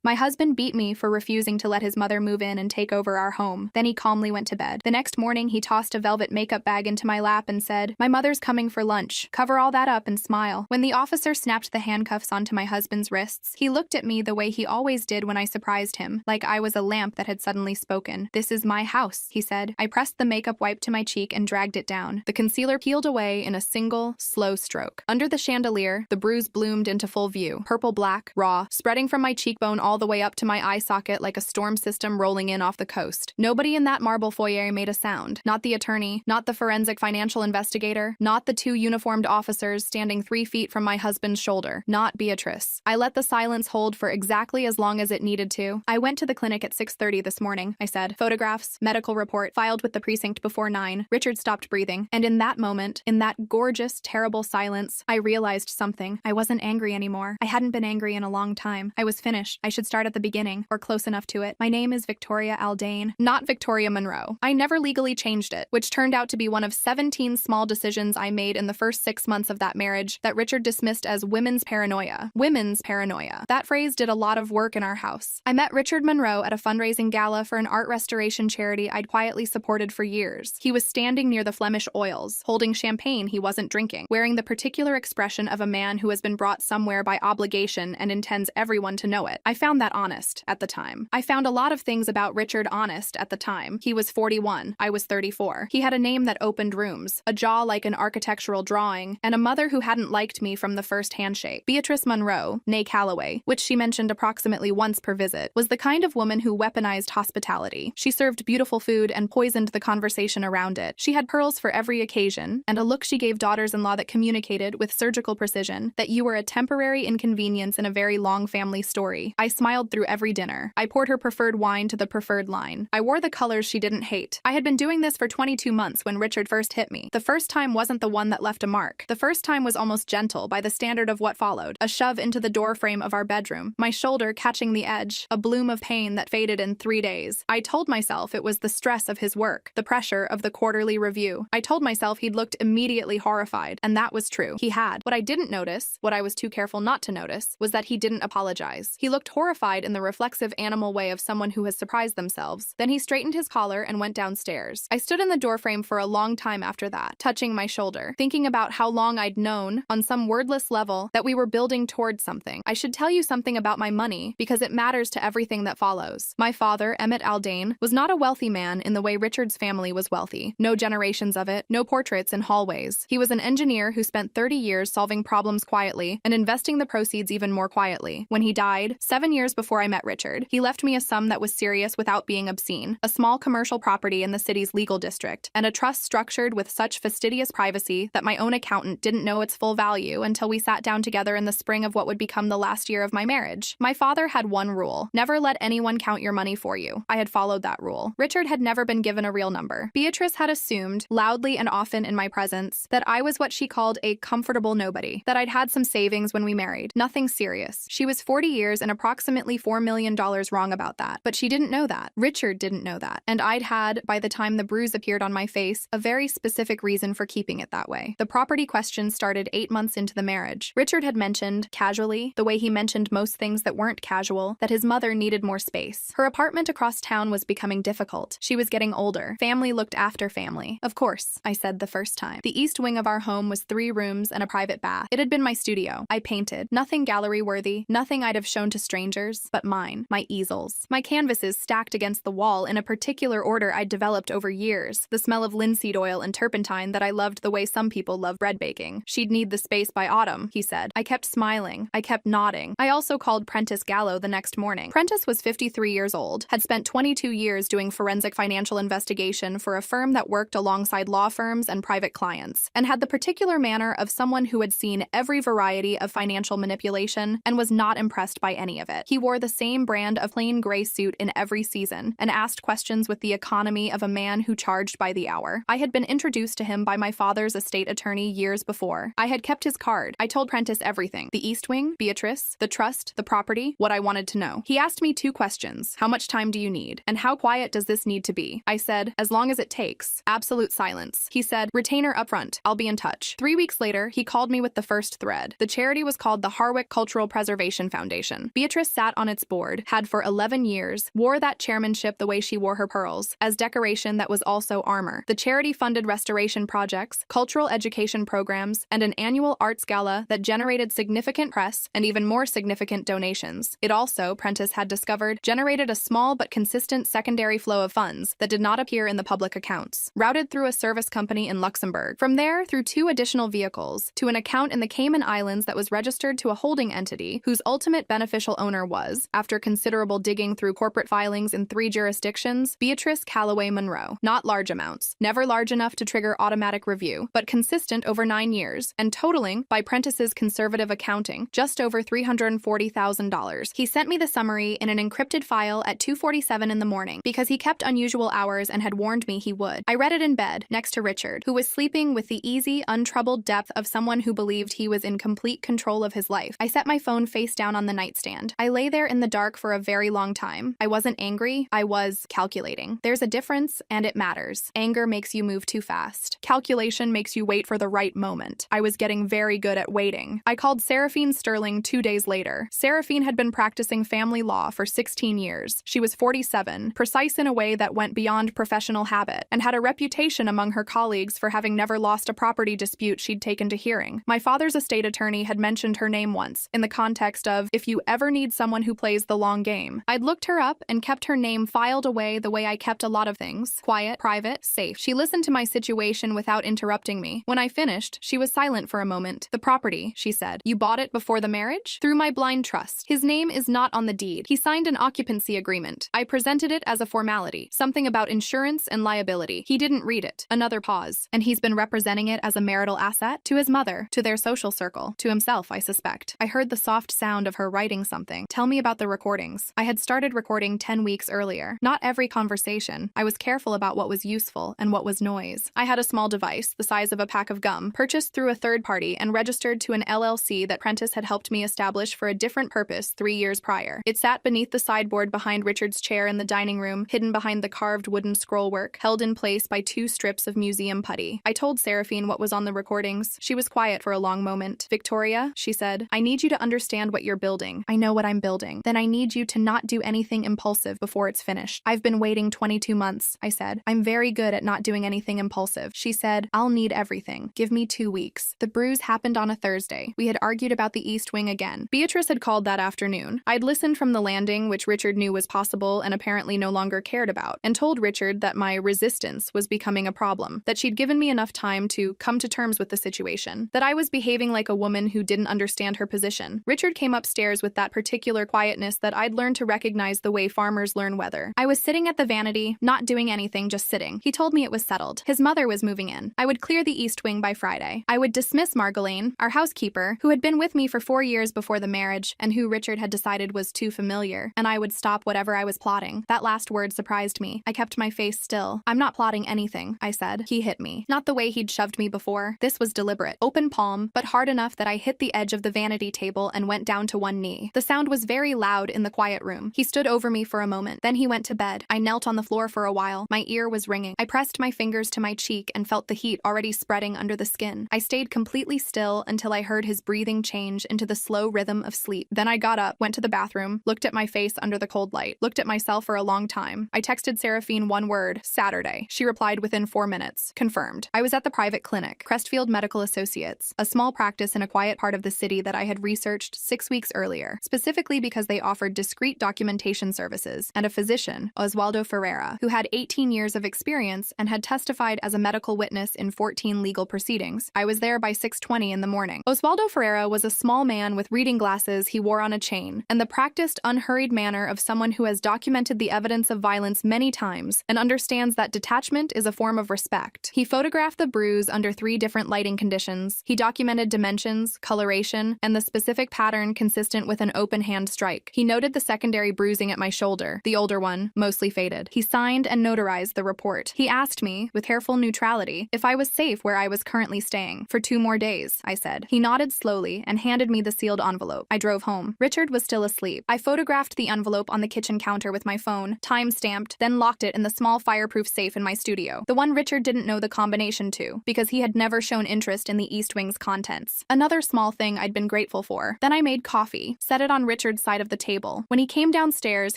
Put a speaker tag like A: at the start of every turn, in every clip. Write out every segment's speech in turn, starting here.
A: My husband beat me for refusing to let his mother move in and take over our home. Then he calmly went to bed. The next morning, he tossed a velvet makeup bag into my lap and said, "My mother's coming for lunch. Cover all that up and smile." When the officer snapped the handcuffs onto my husband's wrists, he looked at me the way he always did when I surprised him, like I was a lamp that had suddenly spoken. "This is my house," he said. I pressed the makeup wipe to my cheek and dragged it down. The concealer peeled away in a single, slow stroke. Under the chandelier, the bruise bloomed into full view, purple-black, raw, spreading from my cheekbone all the way up to my eye socket like a storm system rolling in off the coast. Nobody in that marble foyer made a sound. Not the attorney, not the forensic financial investigator, not the two uniformed officers standing 3 feet from my husband's shoulder, not Beatrice. I let the silence hold for exactly as long as it needed to. "I went to the clinic at 6:30 this morning," I said. "Photographs, medical report, filed with the precinct before 9. Richard stopped breathing. And in that moment, in that gorgeous, terrible silence, I realized something. I wasn't angry anymore. I hadn't been angry in a long time. I was finished. I should start at the beginning, or close enough to it. My name is Victoria Aldane, not Victoria Monroe. I never legally changed it, which turned out to be one of 17 small decisions I made in the first 6 months of that marriage that Richard dismissed as women's paranoia. Women's paranoia. That phrase did a lot of work in our house. I met Richard Monroe at a fundraising gala for an art restoration charity I'd quietly supported for years. He was standing near the Flemish oils, holding champagne he wasn't drinking, wearing the particular expression of a man who has been brought somewhere by obligation and intends everyone to know it. I found that honest at the time. I found a lot of things about Richard honest at the time. He was 41. I was 34. He had a name that opened rooms, a jaw like an architectural drawing, and a mother who hadn't liked me from the first handshake. Beatrice Monroe, née Calloway, which she mentioned approximately once per visit, was the kind of woman who weaponized hospitality. She served beautiful food and poisoned the conversation around it. She had pearls for every occasion, and a look she gave daughters-in-law that communicated, with surgical precision, that you were a temporary inconvenience in a very long family story. I smiled through every dinner. I poured her preferred wine to the preferred line. I wore the colors she didn't hate. I had been doing this for 22 months when Richard first hit me. The first time wasn't the one that left a mark. The first time was almost gentle by the standard of what followed. A shove into the door frame of our bedroom, my shoulder catching the edge, a bloom of pain that faded in 3 days. I told myself it was the stress of his work, the pressure of the quarterly review. I told myself he'd looked immediately horrified, and that was true. He had. What I didn't notice, what I was too careful not to notice, was that he didn't apologize. He looked horrified in the reflexive animal way of someone who has surprised themselves. Then he straightened his collar and went downstairs. I stood in the doorframe for a long time after that, touching my shoulder, thinking about how long I'd known, on some wordless level, that we were building towards something. I should tell you something about my money, because it matters to everything that follows. My father, Emmett Aldane, was not a wealthy man in the way Richard's family was wealthy. No generations of it, no portraits in hallways. He was an engineer who spent 30 years solving problems quietly and investing the proceeds even more quietly. When he died, 7 years before I met Richard, he left me a sum that was serious without being obscene, a small commercial property in the city's legal district, and a trust structured with such fastidious privacy that my own accountant didn't know its full value until we sat down together in the spring of what would become the last year of my marriage. My father had one rule: never let anyone count your money for you. I had followed that rule. Richard had never been given a real number. Beatrice had assumed, loudly and often in my presence, that I was what she called a comfortable nobody, that I'd had some savings when we married. Nothing serious. She was 40 years and approximately $4 million wrong about that. But she didn't know that. Richard didn't know that. And I'd had, by the time the bruise appeared on my face, a very specific reason for keeping it that way. The property question started 8 months into the marriage. Richard had mentioned, casually, the way he mentioned most things that weren't casual, that his mother needed more space. Her apartment across town was becoming difficult. She was getting older. Family looked after family. Of course, I said the first time. The east wing of our home was 3 rooms and a private bath. It had been my studio. I painted. Nothing gallery-worthy, nothing I'd have shown to strangers, but mine, my easels. My canvases stacked against the wall in a particular order I'd developed over years, the smell of linseed oil and turpentine that I loved the way some people love bread baking. She'd need the space by autumn, he said. I kept smiling. I kept nodding. I also called Prentice Gallo the next morning. Prentice was 53 years old, had spent 22 years doing forensic financial investigation for a firm that worked alongside law firms and private clients, and had the particular manner of someone who had seen every variety of financial manipulation and was not impressed by any of it. He wore the same brand of plain gray suit in every season and asked questions with the economy of a man who charged by the hour. I had been introduced to him by my father's estate attorney years before. I had kept his card. I told Prentice everything: the East Wing, Beatrice, the trust, the property, what I wanted to know. He asked me 2 questions. How much time do you need? And how quiet does this need to be? I said, as long as it takes. Absolute silence. He said, retainer up front. I'll be in touch. 3 weeks later, he called me with the first thread. The charity was called the Harwick Cultural Preservation Foundation. Beatrice sat on its board, had for 11 years, wore that chairmanship the way she wore her pearls, as decoration that was also armor. The charity funded restoration projects, cultural education programs, and an annual arts gala that generated significant press and even more significant donations. It also, Prentice had discovered, generated a small but consistent secondary flow of funds that did not appear in the public accounts, routed through a service company in Luxembourg. From there, through 2 additional vehicles, to an account in the Cayman Islands that was registered to a holding entity whose ultimate beneficial owner was, after considerable digging through corporate filings in 3 jurisdictions, Beatrice Calloway Monroe. Not large amounts, never large enough to trigger automatic review, but consistent over 9 years, and totaling, by Prentice's conservative accounting, just over $340,000. He sent me the summary in an encrypted file at 2:47 in the morning, because he kept unusual hours and had warned me he would. I read it in bed, next to Richard, who was sleeping with the easy, untroubled depth of someone who believed he was in complete control of his life. I set my phone face down on the nightstand. I lay there in the dark for a very long time. I wasn't angry, I was calculating. There's a difference, and it matters. Anger makes you move too fast. Calculation makes you wait for the right moment. I was getting very good at waiting. I called Seraphine Sterling 2 days later. Seraphine had been practicing family law for 16 years. She was 47, precise in a way that went beyond professional habit, and had a reputation among her colleagues for having never lost a property dispute she'd taken to hearing. My father's estate attorney had mentioned her name once, in the context of, if you ever need someone who plays the long game. I'd looked her up and kept her name filed away the way I kept a lot of things. Quiet, private, safe. She listened to my situation without interrupting me. When I finished, she was silent for a moment. The property, she said. You bought it before the marriage? Through my blind trust. His name is not on the deed. He signed an occupancy agreement. I presented it as a formality. Something about insurance and liability. He didn't read it. Another pause. And he's been representing it as a marital asset? To his mother, to their social circle, to himself, I suspect. I heard the soft sound of her writing something. Tell me about the recordings. I had started recording 10 weeks earlier. Not every conversation. I was careful about what was useful and what was noise. I had a small device, the size of a pack of gum, purchased through a third party and registered to an LLC that Prentice had helped me establish for a different purpose 3 years prior. It sat beneath the sideboard behind Richard's chair in the dining room, hidden behind the carved wooden scrollwork, held in place by 2 strips of museum putty. I told Seraphine what was on the recordings. She was quiet for a long moment. Victoria, she said, I need you to understand what you're building. I know what I'm building. Then I need you to not do anything impulsive before it's finished. I've been waiting 22 months, I said. I'm very good at not doing anything impulsive. She said, I'll need everything. Give me 2 weeks. The bruise happened on a Thursday. We had argued about the East Wing again. Beatrice had called that afternoon. I'd listened from the landing, which Richard knew was possible and apparently no longer cared about, and told Richard that my resistance was becoming a problem, that she'd given me enough time to come to terms with the situation, that I was behaving like a woman who didn't understand her position. Richard came upstairs with that particular quietness that I'd learned to recognize the way farmers learn weather. I was sitting at the vanity, not doing anything, just sitting. He told me it was settled. His mother was moving in. I would clear the East Wing by Friday. I would dismiss Margolene, our housekeeper, who had been with me for 4 years before the marriage and who Richard had decided was too familiar, and I would stop whatever I was plotting. That last word surprised me. I kept my face still. I'm not plotting anything, I said. He hit me. Not the way he'd shoved me before. This was deliberate. Open palm, but hard enough that I hit the edge of the vanity table and went down to one knee. The sound was very loud in the quiet room. He stood over me for a moment. Then he went to bed. I knelt on the floor for a while. My ear was ringing. I pressed my fingers to my cheek and felt the heat already spreading under the skin. I stayed completely still until I heard his breathing change into the slow rhythm of sleep. Then I got up, went to the bathroom, looked at my face under the cold light, looked at myself for a long time. I texted Seraphine one word, Saturday. She replied within 4 minutes. Confirmed. I was at the private clinic, Crestfield Medical Associates, a small practice in a quiet part of the city that I had researched 6 weeks earlier, specifically because they offered discreet documentation services, and a physician, Oswaldo Ferreira, who had 18 years of experience and had testified as a medical witness in 14 legal proceedings. I was there by 6:20 in the morning. Oswaldo Ferreira was a small man with reading glasses he wore on a chain, and the practiced, unhurried manner of someone who has documented the evidence of violence many times and understands that detachment is a form of respect. He photographed the bruise under 3 different lighting conditions. He documented dimensions, coloration, and the specific pattern consistent with an open hand strike. He noted the secondary bruising at my shoulder, the older one, mostly faded. He signed and notarized the report. He asked me, with careful neutrality, if I was safe where I was currently staying. For 2 more days, I said. He nodded slowly and handed me the sealed envelope. I drove home. Richard was still asleep. I photographed the envelope on the kitchen counter with my phone, time-stamped, then locked it in the small fireproof safe in my studio, the one Richard didn't know the combination to, because he had never shown interest in the East Wing's contents. Another small thing I'd been grateful for. Then I made coffee, set it on Richard Richard's side of the table. When he came downstairs,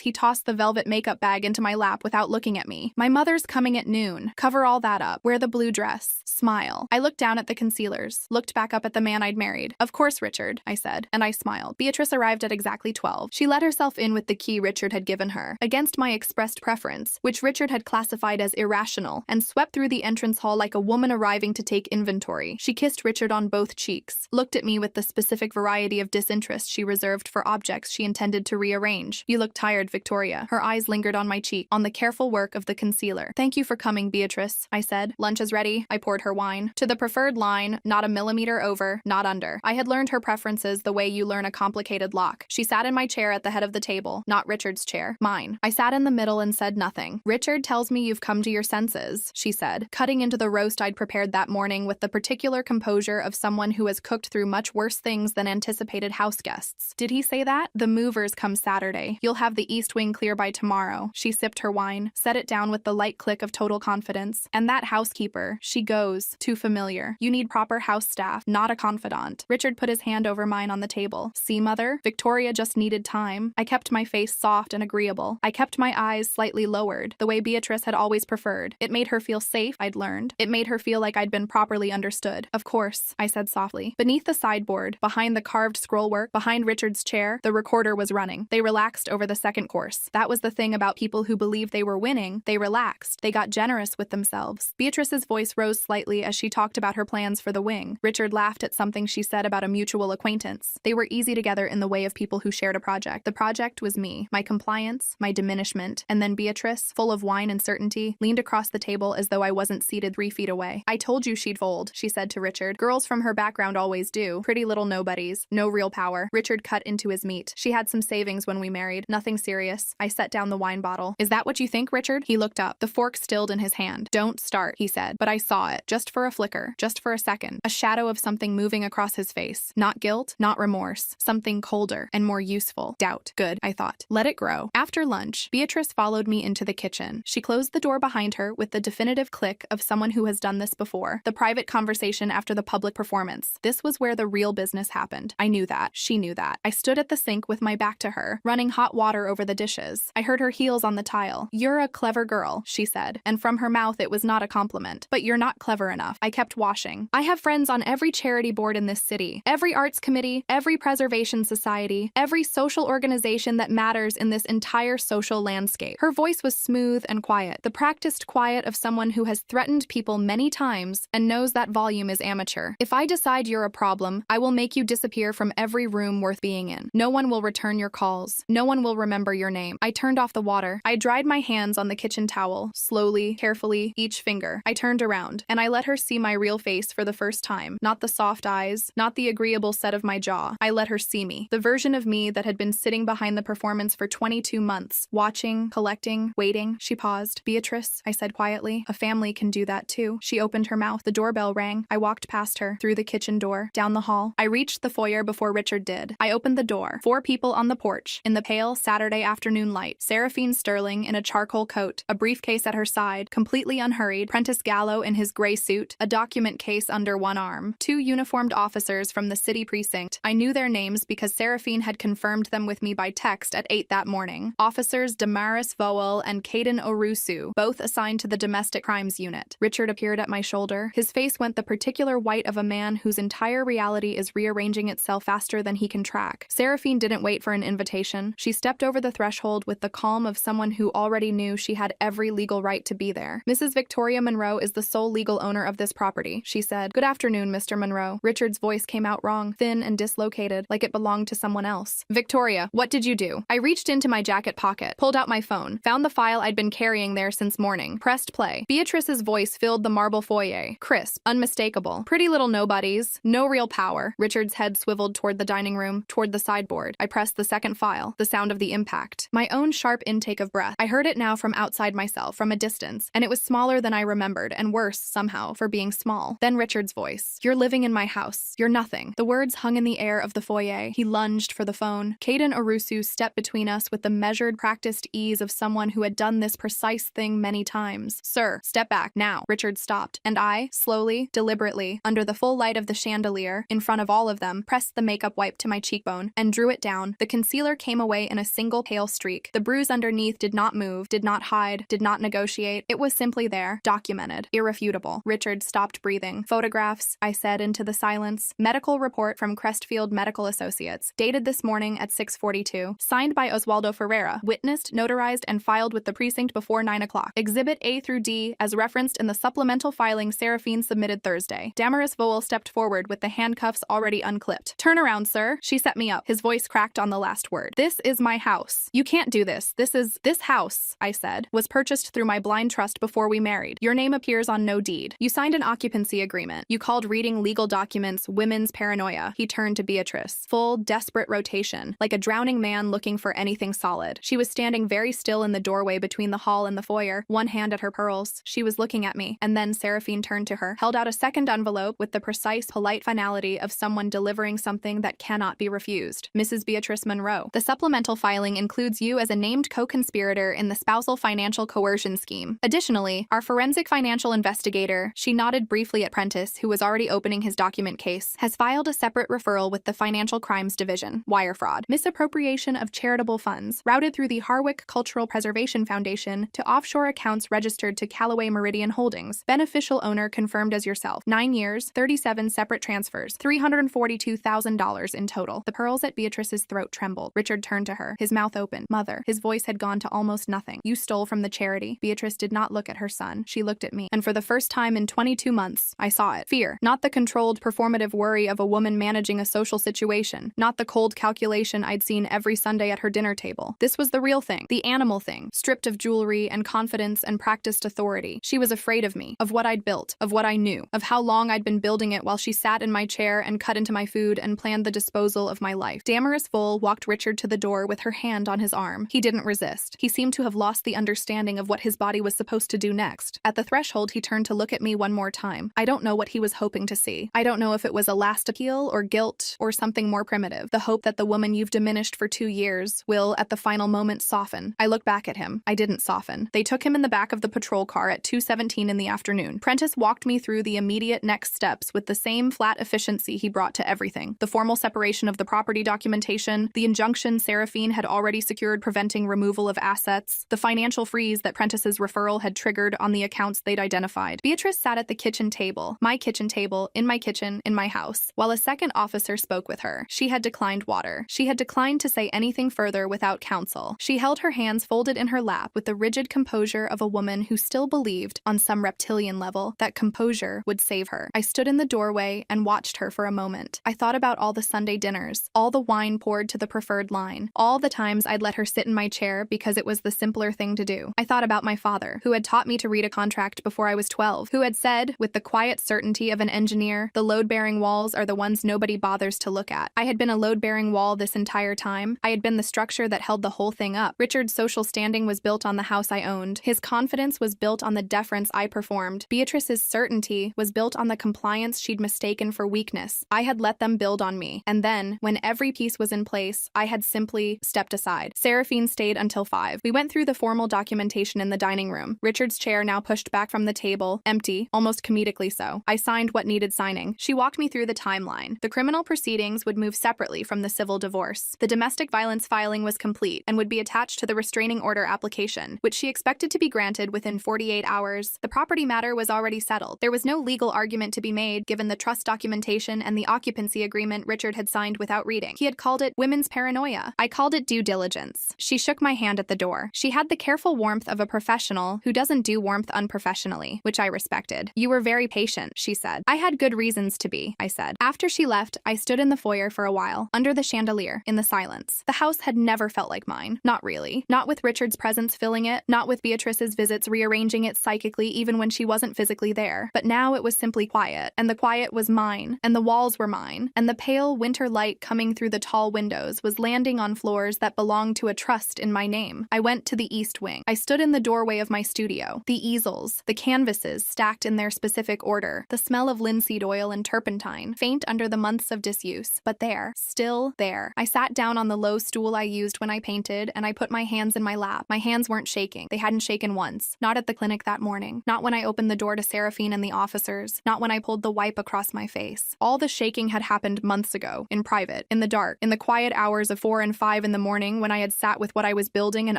A: he tossed the velvet makeup bag into my lap without looking at me. My mother's coming at noon. Cover all that up. Wear the blue dress. Smile. I looked down at the concealers, looked back up at the man I'd married. Of course, Richard, I said, and I smiled. Beatrice arrived at exactly 12. She let herself in with the key Richard had given her, against my expressed preference, which Richard had classified as irrational, and swept through the entrance hall like a woman arriving to take inventory. She kissed Richard on both cheeks, looked at me with the specific variety of disinterest she reserved for objects she intended to rearrange. You look tired, Victoria. Her eyes lingered on my cheek, on the careful work of the concealer. Thank you for coming, Beatrice, I said. Lunch is ready. I poured her wine. To the preferred line, not a millimeter over, not under. I had learned her preferences the way you learn a complicated lock. She sat in my chair at the head of the table, not Richard's chair, mine. I sat in the middle and said nothing. Richard tells me you've come to your senses, she said, cutting into the roast I'd prepared that morning with the particular composure of someone who has cooked through much worse things than anticipated house guests. Did he say that? The movers come Saturday. You'll have the East Wing clear by tomorrow. She sipped her wine, set it down with the light click of total confidence. And that housekeeper, she goes, too familiar. You need proper house staff, not a confidant. Richard put his hand over mine on the table. See, Mother? Victoria just needed time. I kept my face soft and agreeable. I kept my eyes slightly lowered, the way Beatrice had always preferred. It made her feel safe, I'd learned. It made her feel like I'd been properly understood. Of course, I said softly. Beneath the sideboard, behind the carved scrollwork, behind Richard's chair, the recorder was running. They relaxed over the second course. That was the thing about people who believed they were winning. They relaxed. They got generous with themselves. Beatrice's voice rose slightly as she talked about her plans for the wing. Richard laughed at something she said about a mutual acquaintance. They were easy together in the way of people who shared a project. The project was me, my compliance, my diminishment, and then Beatrice, full of wine and certainty, leaned across the table as though I wasn't seated 3 feet away. I told you she'd fold, she said to Richard. Girls from her background always do. Pretty little nobodies. No real power. Richard cut into his meat. She had some savings when we married. Nothing serious. I set down the wine bottle. Is that what you think, Richard? He looked up, the fork stilled in his hand. Don't start, he said. But I saw it. Just for a flicker. Just for a second. A shadow of something moving across his face. Not guilt, not remorse. Something colder and more useful. Doubt. Good, I thought. Let it grow. After lunch, Beatrice followed me into the kitchen. She closed the door behind her with the definitive click of someone who has done this before. The private conversation after the public performance. This was where the real business happened. I knew that. She knew that. I stood at the sink with my back to her, running hot water over the dishes. I heard her heels on the tile. You're a clever girl, she said, and from her mouth it was not a compliment. But you're not clever enough. I kept washing. I have friends on every charity board in this city, every arts committee, every preservation society, every social organization that matters in this entire social landscape. Her voice was smooth and quiet, the practiced quiet of someone who has threatened people many times and knows that volume is amateur. If I decide you're a problem, I will make you disappear from every room worth being in. No one will return your calls. No one will remember your name. I turned off the water. I dried my hands on the kitchen towel, slowly, carefully, each finger. I turned around, and I let her see my real face for the first time. Not the soft eyes, not the agreeable set of my jaw. I let her see me, the version of me that had been sitting behind the performance for 22 months, watching, collecting, waiting. She paused. Beatrice, I said quietly, a family can do that too. She opened her mouth. The doorbell rang. I walked past her, through the kitchen door, down the hall. I reached the foyer before Richard did. I opened the door. 4 people on the porch, in the pale Saturday afternoon light. Seraphine Sterling in a charcoal coat, a briefcase at her side, completely unhurried. Prentice Gallo in his gray suit, a document case under one arm. 2 uniformed officers from the city precinct. I knew their names because Seraphine had confirmed them with me by text at 8 that morning. Officers Damaris Vowell and Caden Orusu, both assigned to the domestic crimes unit. Richard appeared at my shoulder. His face went the particular white of a man whose entire reality is rearranging itself faster than he can track. Seraphine didn't wait for an invitation. She stepped over the threshold with the calm of someone who already knew she had every legal right to be there. Mrs. Victoria Monroe is the sole legal owner of this property, she said. Good afternoon, Mr. Monroe. Richard's voice came out wrong, thin and dislocated, like it belonged to someone else. Victoria, what did you do? I reached into my jacket pocket, pulled out my phone, found the file I'd been carrying there since morning, pressed play. Beatrice's voice filled the marble foyer, crisp, unmistakable. Pretty little nobodies, no real power. Richard's head swiveled toward the dining room, toward the sideboard. I pressed the second file, the sound of the impact. My own sharp intake of breath. I heard it now from outside myself, from a distance, and it was smaller than I remembered, and worse, somehow, for being small. Then Richard's voice. You're living in my house. You're nothing. The words hung in the air of the foyer. He lunged for the phone. Caden Orusu stepped between us with the measured, practiced ease of someone who had done this precise thing many times. Sir, step back, now. Richard stopped, and I, slowly, deliberately, under the full light of the chandelier, in front of all of them, pressed the makeup wipe to my cheekbone, and drew it it down. The concealer came away in a single pale streak. The bruise underneath did not move, did not hide, did not negotiate. It was simply there, documented, irrefutable. Richard stopped breathing. Photographs, I said into the silence. Medical report from Crestfield Medical Associates, dated this morning at 6:42, signed by Oswaldo Ferreira, witnessed, notarized, and filed with the precinct before 9 o'clock. Exhibit A through D, as referenced in the supplemental filing Seraphine submitted Thursday. Damaris Vowell stepped forward with the handcuffs already unclipped. Turn around, sir. She set me up. His voice cracked on the last word. This is my house. You can't do this. This house, I said, was purchased through my blind trust before we married. Your name appears on no deed. You signed an occupancy agreement. You called reading legal documents women's paranoia. He turned to Beatrice. Full, desperate rotation, like a drowning man looking for anything solid. She was standing very still in the doorway between the hall and the foyer, one hand at her pearls. She was looking at me, and then Seraphine turned to her, held out a second envelope with the precise, polite finality of someone delivering something that cannot be refused. Mrs. Beatrice Monroe. The supplemental filing includes you as a named co-conspirator in the spousal financial coercion scheme. Additionally, our forensic financial investigator, she nodded briefly at Prentice, who was already opening his document case, has filed a separate referral with the Financial Crimes Division. Wire fraud. Misappropriation of charitable funds, routed through the Harwick Cultural Preservation Foundation to offshore accounts registered to Callaway Meridian Holdings. Beneficial owner confirmed as yourself. 9 years, 37 separate transfers, $342,000 in total. The pearls at Beatrice's throat trembled. Richard turned to her, his mouth open. Mother. His voice had gone to almost nothing. You stole from the charity. Beatrice did not look at her son. She looked at me. And for the first time in 22 months, I saw it. Fear. Not the controlled, performative worry of a woman managing a social situation. Not the cold calculation I'd seen every Sunday at her dinner table. This was the real thing. The animal thing. Stripped of jewelry and confidence and practiced authority. She was afraid of me. Of what I'd built. Of what I knew. Of how long I'd been building it while she sat in my chair and cut into my food and planned the disposal of my life. Damaris Vowell walked Richard to the door with her hand on his arm. He didn't resist. He seemed to have lost the understanding of what his body was supposed to do next. At the threshold, he turned to look at me one more time. I don't know what he was hoping to see. I don't know if it was a last appeal or guilt or something more primitive. The hope that the woman you've diminished for 2 years will, at the final moment, soften. I looked back at him. I didn't soften. They took him in the back of the patrol car at 2:17 in the afternoon. Prentice walked me through the immediate next steps with the same flat efficiency he brought to everything. The formal separation of the property documentation, the injunction Seraphine had already secured preventing removal of assets, the financial freeze that Prentice's referral had triggered on the accounts they'd identified. Beatrice sat at the kitchen table, my kitchen table, in my kitchen, in my house, while a second officer spoke with her. She had declined water. She had declined to say anything further without counsel. She held her hands folded in her lap with the rigid composure of a woman who still believed, on some reptilian level, that composure would save her. I stood in the doorway and watched her for a moment. I thought about all the Sunday dinners, all the wine poured to the preferred line, all the times I'd let her sit in my chair because it was the simpler thing to do. I thought about my father, who had taught me to read a contract before I was 12, who had said, with the quiet certainty of an engineer, the load-bearing walls are the ones nobody bothers to look at. I had been a load-bearing wall this entire time. I had been the structure that held the whole thing up. Richard's social standing was built on the house I owned. His confidence was built on the deference I performed. Beatrice's certainty was built on the compliance she'd mistaken for weakness. I had let them build on me. And then, when every piece was in place, I had simply stepped aside. Seraphine stayed until 5. We went through the formal documentation in the dining room. Richard's chair now pushed back from the table, empty, almost comedically so. I signed what needed signing. She walked me through the timeline. The criminal proceedings would move separately from the civil divorce. The domestic violence filing was complete and would be attached to the restraining order application, which she expected to be granted within 48 hours. The property matter was already settled. There was no legal argument to be made given the trust documentation and the occupancy agreement Richard had signed without reading. He had called it women's paranoia. I called it due diligence. She shook my hand at the door. She had the careful warmth of a professional who doesn't do warmth unprofessionally, which I respected. You were very patient, she said. I had good reasons to be, I said. After she left, I stood in the foyer for a while, under the chandelier, in the silence. The house had never felt like mine. Not really. Not with Richard's presence filling it, not with Beatrice's visits rearranging it psychically even when she wasn't physically there. But now it was simply quiet, and the quiet was mine, and the walls were mine, and the pale winter light coming through the tall windows was landing on floors that belonged to a trust in my name. I went to the east wing. I stood in the doorway of my studio. The easels, the canvases stacked in their specific order, the smell of linseed oil and turpentine, faint under the months of disuse, but there, still there. I sat down on the low stool I used when I painted, and I put my hands in my lap. My hands weren't shaking. They hadn't shaken once. Not at the clinic that morning. Not when I opened the door to Seraphine and the officers. Not when I pulled the wipe across my face. All the shaking had happened months ago, in private, in the dark, in the quiet hours of 4 and 5 in the morning when I had sat with what I was building and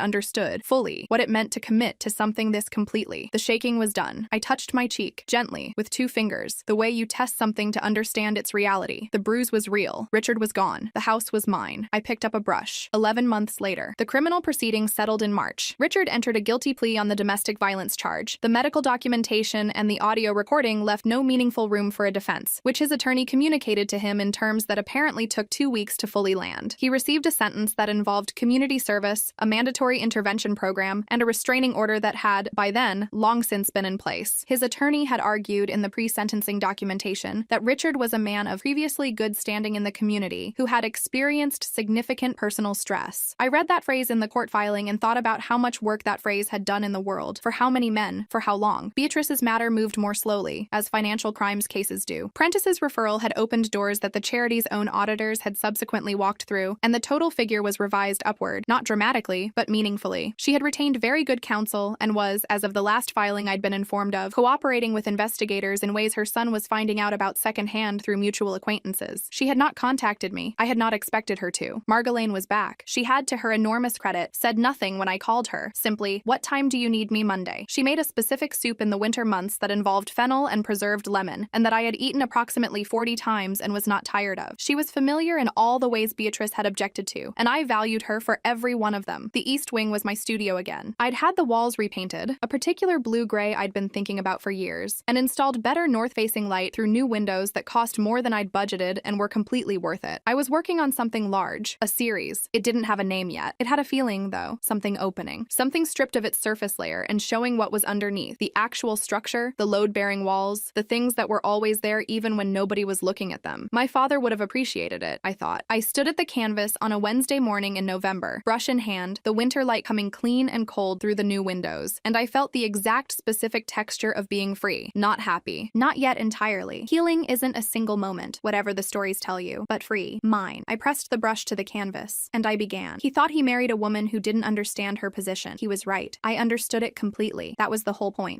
A: understood, fully, what it meant to commit to something this completely. The shaking was done. I touched my cheek, gently, with 2 fingers, the way you test something to understand its reality. The bruise was real. Richard was gone. The house was mine. I picked up a brush. 11 months later. The criminal proceedings settled in March. Richard entered a guilty plea on the domestic violence charge. The medical documentation and the audio recording left no meaningful room for a defense, which his attorney communicated to him in terms that apparently took 2 weeks to fully land. He received a sentence that involved community service, a mandatory intervention program, and a restraining order that had, by then, long since been in place. His attorney had argued in the pre-sentencing documentation that Richard was a man of previously good standing in the community who had experienced significant personal stress. I read that phrase in the court filing and thought about how much work that phrase had done in the world, for how many men, for how long. Beatrice's matter moved more slowly, as financial crimes cases do. Prentice's referral had opened doors that the charity's own auditors had subsequently walked through, and the total figure was revised upward, not dramatically, but meaningfully. She had retained very good counsel and was, as of the last filing I'd been informed of, cooperating with investigators in ways her son was finding out about secondhand through mutual acquaintances. She had not contacted me. I had not expected her to. Margolane was back. She had, to her enormous credit, said nothing when I called her, simply, "What time do you need me Monday?" She made a specific soup in the winter months that involved fennel and preserved lemon, and that I had eaten approximately 40 times and was not tired of. She was familiar in all the ways Beatrice had objected to, and I valued her for every one of them. The East Wing was my studio again. I'd had the walls repainted, a particular blue-gray I'd been thinking about for years, and installed better north-facing light through new windows that cost more than I'd budgeted and were completely worth it. I was working on something large, a series. It didn't have a name yet. It had a feeling, though, something opening. Something stripped of its surface layer and showing what was underneath, the actual structure, the load-bearing walls, the things that were always there even when nobody was looking at them. My father would have appreciated it, I thought. I stood at the canvas on a Wednesday morning in November, brush in hand, the winter light coming clean and cold through the new windows, and I felt the exact specific texture of being free, not happy, not yet entirely. Healing isn't a single moment, whatever the stories tell you, but free, mine. I pressed the brush to the canvas, and I began. He thought he married a woman who didn't understand her position. He was right. I understood it completely. That was the whole point.